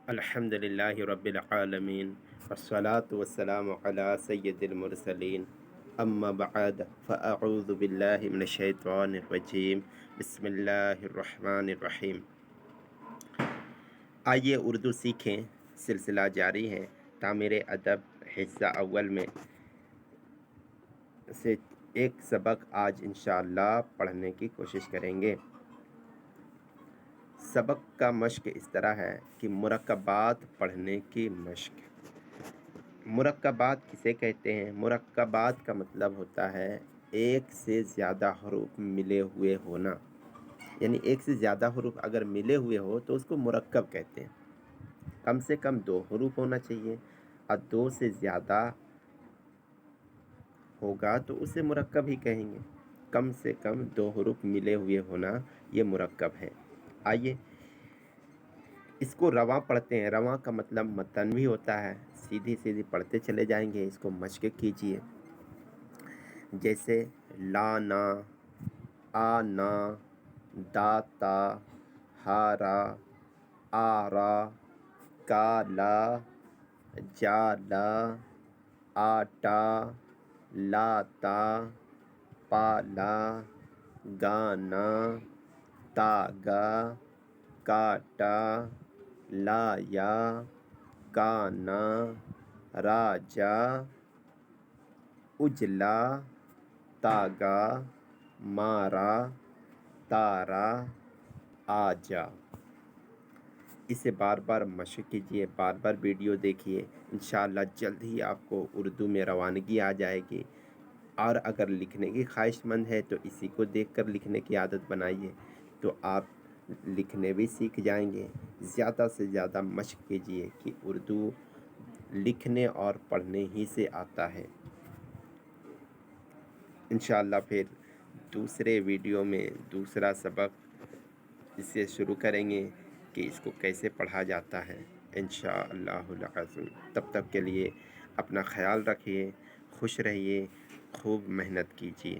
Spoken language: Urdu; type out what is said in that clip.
الحمد للہ رب العالمین والصلاة والسلام علی سید المرسلین اما بعد فاعوذ باللہ من الشیطان الرجیم بسم اللہ الرحمن الرحیم۔ آئیے اردو سیکھیں، سلسلہ جاری ہے۔ تعمیر ادب حصہ اول میں سے ایک سبق آج انشاءاللہ پڑھنے کی کوشش کریں گے۔ سبق کا مشق اس طرح ہے کہ مرکبات پڑھنے کی مشق۔ مرکبات کسے کہتے ہیں؟ مرکبات کا مطلب ہوتا ہے ایک سے زیادہ حروف ملے ہوئے ہونا، یعنی ایک سے زیادہ حروف اگر ملے ہوئے ہو تو اس کو مرکب کہتے ہیں۔ کم سے کم 2 حروف ہونا چاہیے، اور 2 سے زیادہ ہوگا تو اسے مرکب ہی کہیں گے۔ کم سے کم 2 حروف ملے ہوئے ہونا یہ مرکب ہے۔ آئیے اس کو رواں پڑھتے ہیں۔ رواں کا مطلب متن بھی ہوتا ہے، سیدھی سیدھی پڑھتے چلے جائیں گے۔ اس کو مشق کیجئے، جیسے لانا، آنا، داتا، ہارا، آرا، کالا، جالا، آٹا، لاتا، پالا، گانا، تاگا، کاٹا، لایا، کانا، راجا، اجلا، تاگا، مارا، تارا، آجا۔ اسے بار بار مشق کیجئے، بار بار ویڈیو دیکھیے، انشاءاللہ جلد ہی آپ کو اردو میں روانگی آ جائے گی۔ اور اگر لکھنے کی خواہش مند ہے تو اسی کو دیکھ کر لکھنے کی عادت بنائیے، تو آپ لکھنے بھی سیکھ جائیں گے۔ زیادہ سے زیادہ مشق کیجئے کہ اردو لکھنے اور پڑھنے ہی سے آتا ہے۔ انشاءاللہ پھر دوسرے ویڈیو میں دوسرا سبق اسے شروع کریں گے کہ اس کو کیسے پڑھا جاتا ہے انشاءاللہ العظیم۔ تب تک کے لیے اپنا خیال رکھیے، خوش رہیے، خوب محنت کیجیے۔